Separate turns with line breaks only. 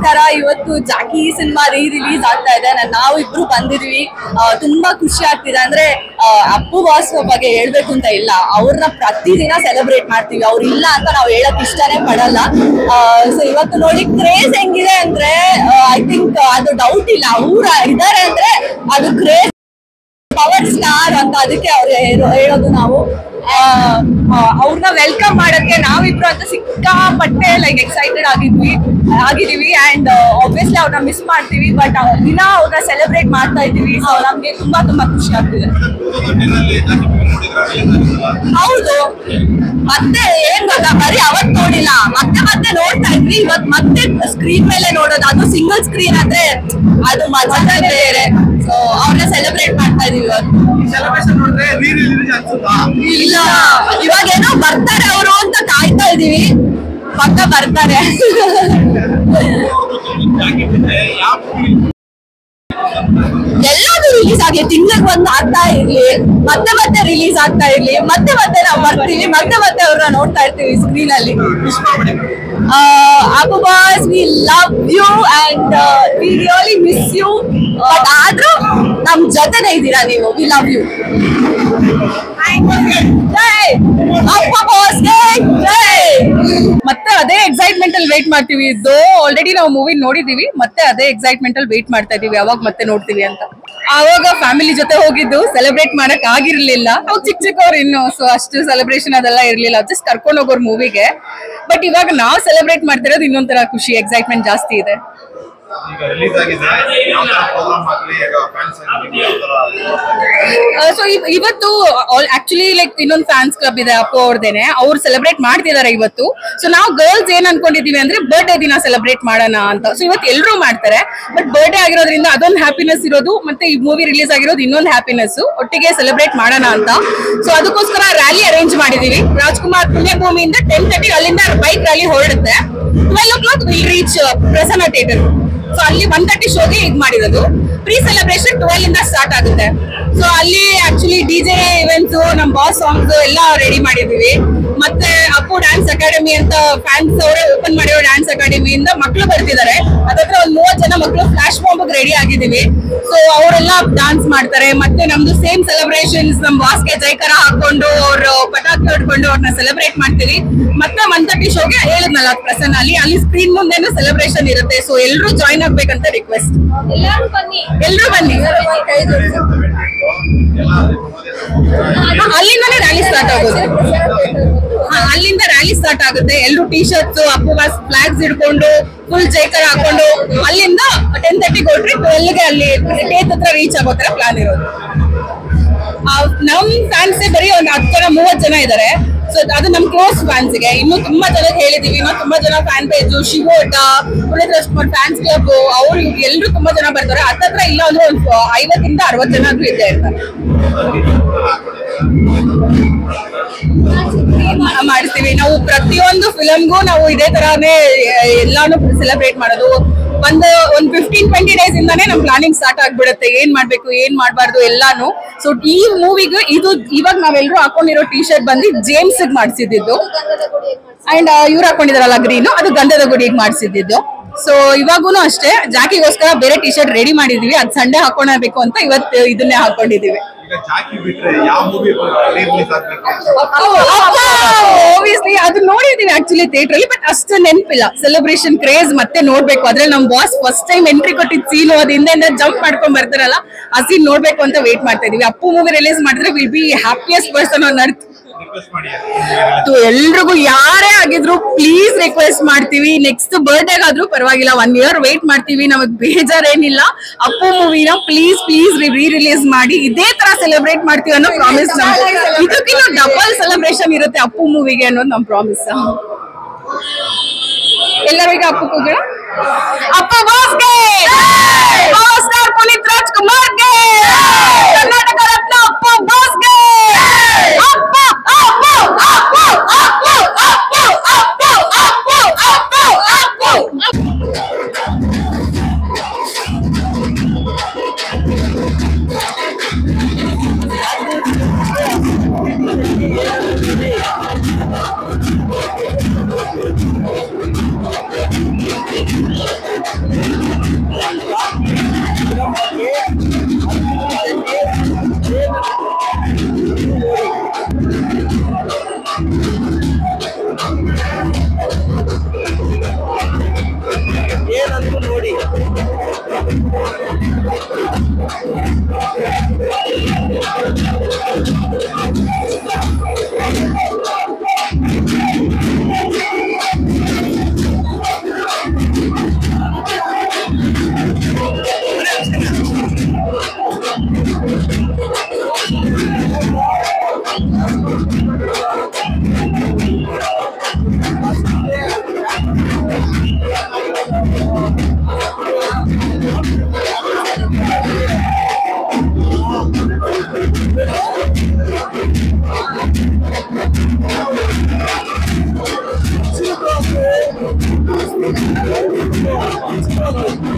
ತರ ಇವತ್ತು Jackie cinema release ಆಗ್ತಾ ಇದೆ. ನಾವು ಇಬ್ರು ಬಂದಿದ್ವಿ, ತುಂಬಾ ಖುಷಿ ಆಗ್ತಿದೆ. ಅಂದ್ರೆ ಅಪ್ಪು ಬಾಸ್ ಬಗ್ಗೆ ಹೇಳ್ಬೇಕು ಅಂತ ಇಲ್ಲ, ಅವ್ರನ್ನ ಪ್ರತಿದಿನ ಸೆಲೆಬ್ರೇಟ್ ಮಾಡ್ತೀವಿ. ಅವ್ರು ಇಲ್ಲ ಅಂತ ನಾವು ಹೇಳಕ್ ಇಷ್ಟನೇ ಪಡಲ್ಲ. ಸೊ ಇವತ್ತು ನೋಡಿ ಕ್ರೇಜ್ ಹೆಂಗಿದೆ ಅಂದ್ರೆ ಐ ಥಿಂಕ್ ಅದು ಡೌಟ್ ಇಲ್ಲ, ಅವ್ರ ಇದಾರೆ ಅಂದ್ರೆ ಅದು ಕ್ರೇಜ್ ಪವರ್ ಸ್ಟಾರ್ ಅಂತ. ಅದಕ್ಕೆ ಅವ್ರು ಹೇಳೋದು ನಾವು ಅವ್ರನ್ನ ವೆಲ್ಕಮ್ ಮಾಡಕ್ಕೆ ನಾವಿಬ್ರು ಅಂತ ಸಿಕ್ಕಾಪಟ್ಟೆ ಲೈಕ್ ಎಕ್ಸೈಟೆಡ್ ಆಗಿದೀವಿ. ಅಂಡ್ ಆಬ್ವಿಯಸ್ಲಿ ಅವ್ರನ್ನ ಮಿಸ್ ಮಾಡ್ತೀವಿ, ಬಟ್ ದಿನ ಅವ್ರನ್ನ ಸೆಲೆಬ್ರೇಟ್ ಮಾಡ್ತಾ ಇದ್ದೀವಿ. ಸೊ ನಮ್ಗೆ ತುಂಬಾ ತುಂಬಾ ಖುಷಿ ಆಗ್ತಿದೆ. ಹೌದು, ಮತ್ತೆ ಏನ್ ಗೊತ್ತಾ, ಬರೀ ಅವತ್ ನೋಡಿಲ್ಲ, ಮತ್ತೆ ಮತ್ತೆ ನೋಡ್ತಾ ಇದ್ವಿ. ಇವತ್ ಮತ್ತೆ ಸ್ಕ್ರೀನ್ ಮೇಲೆ ನೋಡೋದು, ಅದು ಸಿಂಗಲ್ ಸ್ಕ್ರೀನ್ ಅಂದ್ರೆ ಅದು ಮಜಾನೇ ಬೇರೆ. ಸೊ ಅವ್ರನ್ನ ಸೆಲೆಬ್ರೇಟ್ ಮಾಡ್ತಾ ಇದೀವಿ ಇವತ್ತು. ಇಲ್ಲ, ಇವಾಗ ಏನೋ ಬರ್ತಾರೆ ಅವರು ಅಂತ ಕಾಯ್ತಾ ಇದೀವಿ, ಪಕ್ಕ ಬರ್ತಾರೆ. ಎಲ್ಲಾದ್ರೂ ರಿಲೀಸ್ ಆಗಿ ತಿಂಗಳಿಗೆ ಒಂದು ಆಗ್ತಾ ಇರ್ಲಿ, ಮತ್ತೆ ಮತ್ತೆ ರಿಲೀಸ್ ಆಗ್ತಾ ಇರ್ಲಿ, ಮತ್ತೆ ಮತ್ತೆ ನಾವು ಬರ್ತೀವಿ, ಮತ್ತೆ ಮತ್ತೆ ಅವ್ರನ್ನ ನೋಡ್ತಾ ಇರ್ತೀವಿ ಸ್ಕ್ರೀನ್ ಅಲ್ಲಿ. Apu boss, we love you and we really miss you. But ಆದ್ರೂ ನಮ್ ಜೊತೆನೇ ಇದ್ದೀರಾ ನೀವು. We love you. Jai Appu boss ಗೆ ಜೈ.
ಮತ್ತೆ ಅದೇ ಎಕ್ಸೈಟ್ಮೆಂಟ್ ಅಲ್ಲಿ ವೇಟ್ ಮಾಡ್ತೀವಿ. ಇದು ಆಲ್ರೆಡಿ ನಾವು ಮೂವಿ ನೋಡಿದೀವಿ, ಮತ್ತೆ ಅದೇ ಎಕ್ಸೈಟ್ಮೆಂಟ್ ಅಲ್ಲಿ ವೇಟ್ ಮಾಡ್ತಾ ಇದೀವಿ ಯಾವಾಗ ಮತ್ತೆ ನೋಡ್ತೀವಿ ಅಂತ. ಆವಾಗ ಫ್ಯಾಮಿಲಿ ಜೊತೆ ಹೋಗಿದ್ದು ಸೆಲೆಬ್ರೇಟ್ ಮಾಡಕ್ ಆಗಿರ್ಲಿಲ್ಲ, ನಾವು ಚಿಕ್ಕವ್ರು ಇನ್ನು, ಸೊ ಅಷ್ಟು ಸೆಲೆಬ್ರೇಷನ್ ಅದೆಲ್ಲ ಇರ್ಲಿಲ್ಲ, ಜಸ್ಟ್ ಕರ್ಕೊಂಡು ಹೋಗೋರು ಮೂವಿಗೆ. ಬಟ್ ಇವಾಗ ನಾವು ಸೆಲೆಬ್ರೇಟ್ ಮಾಡ್ತಿರೋದು ಇನ್ನೊಂಥರ ಖುಷಿ, ಎಕ್ಸೈಟ್ಮೆಂಟ್ ಜಾಸ್ತಿ ಇದೆ. ಸೊ ಇವತ್ತು ಆಕ್ಚುಲಿ ಲೈಕ್ ಇನ್ನೊಂದು ಫ್ಯಾನ್ಸ್ ಕ್ಲಬ್ ಇದೆ ಅಪ್ಪು ಅವ್ರದೇನೆ, ಅವ್ರು ಸೆಲೆಬ್ರೇಟ್ ಮಾಡ್ತಿದ್ದಾರೆ ಇವತ್ತು. ಸೊ ನಾವು ಗರ್ಲ್ಸ್ ಏನ್ ಅನ್ಕೊಂಡಿದೀವಿ ಅಂದ್ರೆ ಬರ್ಡೇ ದಿನ ಸೆಲೆಬ್ರೇಟ್ ಮಾಡೋಣ ಅಂತ. ಸೊ ಇವತ್ತು ಎಲ್ಲರೂ ಮಾಡ್ತಾರೆ, ಬಟ್ ಬರ್ಡೇ ಆಗಿರೋದ್ರಿಂದ ಅದೊಂದು ಹ್ಯಾಪಿನೆಸ್ ಇರೋದು, ಮತ್ತೆ ಈ ಮೂವಿ ರಿಲೀಸ್ ಆಗಿರೋದು ಇನ್ನೊಂದು ಹ್ಯಾಪಿನೆಸ್, ಒಟ್ಟಿಗೆ ಸೆಲೆಬ್ರೇಟ್ ಮಾಡೋಣ ಅಂತ. ಸೊ ಅದಕ್ಕೋಸ್ಕರ ರ್ಯಾಲಿ ಅರೇಂಜ್ ಮಾಡಿದೀವಿ. ರಾಜ್ಕುಮಾರ್ ಪುಣ್ಯಭೂಮಿಯಿಂದ 10:30 ಅಲ್ಲಿಂದ ಬೈಕ್ ರ್ಯಾಲಿ ಹೊರಡುತ್ತೆ. 12 o'clock will reach Prasanna theatre. So ಅಲ್ಲಿ 1:30 ಶೋಗೆ ಇದು ಮಾಡಿರೋದು. ಪ್ರೀ ಸೆಲೆಬ್ರೇಷನ್ 12 ಇಂದ ಸ್ಟಾರ್ಟ್ ಆಗುತ್ತೆ. ಸೊ ಅಲ್ಲಿ ಆಕ್ಚುಲಿ DJ ಇವೆಂಟ್ಸ್, ನಮ್ ಬಾಸ್ ಸಾಂಗ್ಸ್ ಎಲ್ಲ ರೆಡಿ ಮಾಡಿದೀವಿ. ಮತ್ತೆ ಅಪ್ಪು ಡ್ಯಾನ್ಸ್ ಅಕಾಡೆಮಿ ಅಂತ ಫ್ಯಾನ್ಸ್ ಅವರೇ ಓಪನ್ ಮಾಡಿರೋ ಡ್ಯಾನ್ಸ್ ಅಕಾಡೆಮಿಯಿಂದ ಮಕ್ಕಳು ಬರ್ತಿದ್ದಾರೆ. ಅದತ್ರ ಒಂದ್ 30 ಜನ ಮಕ್ಕಳು ಫ್ಲಾಶ್ ಬಾಂಬ್ ರೆಡಿ ಆಗಿದೀವಿ. ಸೊ ಅವರೆಲ್ಲ ಡಾನ್ಸ್ ಮಾಡ್ತಾರೆ. ಮತ್ತೆ ನಮ್ದು ಸೇಮ್ ಸೆಲೆಬ್ರೇಷನ್ಸ್, ನಮ್ ಬಾಸ್ಗೆ ಜೈಕರ ಹಾಕೊಂಡು ಅವ್ರು ಪಟಾಕಿ ಹೊಡ್ಕೊಂಡು ಅವ್ರನ್ನ ಸೆಲೆಬ್ರೇಟ್ ಮಾಡ್ತೀವಿ. ಮತ್ತೆ 1:30 ಶೋಗೆ ಹೇಳಿದ್ನಲ್ಲ ಪ್ರಸನ್ನ, ಅಲ್ಲಿ ಸ್ಕ್ರೀನ್ ಮುಂದೆನೂ ಸೆಲೆಬ್ರೇಷನ್ ಇರುತ್ತೆ. ಸೊ ಎಲ್ಲರೂ ಜಾಯ್ನ್ ಆಗ್ಬೇಕಂತ ರಿಕ್ವೆಸ್ಟ್. ಎಲ್ಲರೂ ಬನ್ನಿ. ಅಲ್ಲಿಂದಾನೇ ರ್ಯಾಲಿ ಸ್ಟಾರ್ಟ್ ಆಗೋದು. ಅಲ್ಲಿಂದ ರ್ಯಾಲಿ ಸ್ಟಾರ್ಟ್ ಆಗುತ್ತೆ. ಎಲ್ಲರೂ T shirts, Appu boss flags ಹಿಡ್ಕೊಂಡು ಫುಲ್ ಜೈಕರ್ ಹಾಕೊಂಡು ಅಲ್ಲಿಂದ 10:30 ಕೊಟ್ರಿ 12ಗೆ ಅಲ್ಲಿ ಸ್ಟೇಜ್ ಹತ್ರ ರೀಚ್ ಆಗೋ ತರ ಪ್ಲಾನ್ ಇರೋದು. ನಮ್ ಫ್ಯಾನ್ಸ್ ಬರೀ ಒಂದು 10 ಜನ 30 ಜನ ಇದಾರೆ. ಸೊ ಅದು ನಮ್ ಕ್ಲೋಸ್ ಫ್ಯಾನ್ಸ್ ಗೆ. ಇನ್ನು ತುಂಬಾ ಜನ ಹೇಳಿದೀವಿ, ಇನ್ನೂ ತುಂಬಾ ಜನ ಫ್ಯಾನ್ ಪೇಜ್, ಶಿವೋಟ, ಪುನೀತ್ ರಾಜ್ಕುಮಾರ್ ಫ್ಯಾನ್ಸ್ ಕ್ಲಬ್, ಅವ್ರು ಎಲ್ಲರೂ ತುಂಬಾ ಜನ ಬರ್ತಾರೆ. ಹತ್ತತ್ರ ಇಲ್ಲ ಅಂದ್ರೆ ಒಂದು 50 ಇಂದ 60 ಜನ ಆದ್ರೂ ಇದ್ದೇ ಇರ್ತಾರೆ. ಮಾಡ್ತೀವಿ ನಾವು ಪ್ರತಿಯೊಂದು ಫಿಲಮ್ಗೂ ನಾವು ಇದೇ ತರಾನೇ ಎಲ್ಲಾನು ಸೆಲೆಬ್ರೇಟ್ ಮಾಡೋದು. ಒಂದು 15-20 ಡೇಸ್ ಇಂದಾನೇ ನಮ್ ಪ್ಲಾನಿಂಗ್ ಸ್ಟಾರ್ಟ್ ಆಗ್ಬಿಡುತ್ತೆ, ಏನ್ ಮಾಡ್ಬೇಕು ಏನ್ ಮಾಡ್ಬಾರ್ದು ಎಲ್ಲಾನು. ಸೊ ಈ ಮೂವಿಗೆ ಇದು ಇವಾಗ ನಾವೆಲ್ಲರೂ ಹಾಕೊಂಡಿರೋ ಟಿ ಶರ್ಟ್ ಬಂದು ಜೇಮ್ಸ್ ಮಾಡ್ಸಿದ್ದು, ಅಂಡ್ ಇವ್ರು ಹಾಕೊಂಡಿದಾರಲ್ಲ ಗ್ರೀನು, ಅದು ಗಂಧದ ಗುಡಿಗೆ ಮಾಡ್ಸಿದ್ದು. ಸೊ ಇವಾಗೂನು ಅಷ್ಟೇ ಜಾಕಿಗೋಸ್ಕರ ಬೇರೆ ಟಿ ಶರ್ಟ್ ರೆಡಿ ಮಾಡಿದೀವಿ, ಅದ್ ಸಂಡೇ ಹಾಕೊಳ್ಳಬೇಕು ಅಂತ ಇವತ್ತು ಇದನ್ನೇ ಹಾಕೊಂಡಿದೀವಿ. ಆಬ್ವಿಯಸ್ಲಿ ಅದು ನೋಡಿದೀವಿ ಆಕ್ಚುಲಿ ಥಿಯೇಟರ್ ಅಲ್ಲಿ, ಬಟ್ ಅಷ್ಟು ನೆನಪಿಲ್ಲ. ಸೆಲೆಬ್ರೇಷನ್ ಕ್ರೇಜ್ ಮತ್ತೆ ನೋಡ್ಬೇಕು. ಅದ್ರಲ್ಲಿ ನಮ್ ಬಾಸ್ ಫಸ್ಟ್ ಟೈಮ್ ಎಂಟ್ರಿ ಕೊಟ್ಟಿದ್ ಸೀನ್, ಅದು ಹಿಂದೆ ಜಂಪ್ ಮಾಡ್ಕೊಂಡ್ ಬರ್ತಾರಲ್ಲ, ಆ ಸೀನ್ ನೋಡ್ಬೇಕು ಅಂತ ವೇಟ್ ಮಾಡ್ತಾ ಇದೀವಿ. ಅಪ್ಪು ಮೂವಿ ರಿಲೀಸ್ ಮಾಡಿದ್ರೆ will be happiest person on earth. ಎಲ್ರಿಗೂ ಯಾರೇ ಆಗಿದ್ರು ಪ್ಲೀಸ್ ರಿಕ್ವೆಸ್ಟ್ ಮಾಡ್ತೀವಿ, ನೆಕ್ಸ್ಟ್ ಬರ್ಡೇಗಾದ್ರೂ ಪರವಾಗಿಲ್ಲ 1 year ವೇಟ್ ಮಾಡ್ತೀವಿ, ನಮಗ್ ಬೇಜಾರೇನಿಲ್ಲ. ಅಪ್ಪು ಮೂವಿನ ಪ್ಲೀಸ್ ರಿಲೀಸ್ ಮಾಡಿ ಇದೇ ತರ ಸೆಲೆಬ್ರೇಟ್ ಮಾಡ್ತೀವಿ ಅನ್ನೋ ಪ್ರಾಮಿಸ್. ಇದಕ್ಕಿಂತ ಡಬಲ್ ಸೆಲೆಬ್ರೇಷನ್ ಇರುತ್ತೆ ಅಪ್ಪು ಮೂವಿಗೆ ಅನ್ನೋದು ನಮ್ ಪ್ರಾಮಿಸ್. ಎಲ್ಲರೂ ಈಗ Appu ಕೂಗೋಣ. Appu ಬಾಸ್ಗೆ, power star Puneeth ರಾಜ್ಕುಮಾರ್ಗೆ, Karnataka Ratna Appu ಬಾಸ್ಗೆ. Appu Appu Appu Appu Appu Appu Appu Appu Appu.
So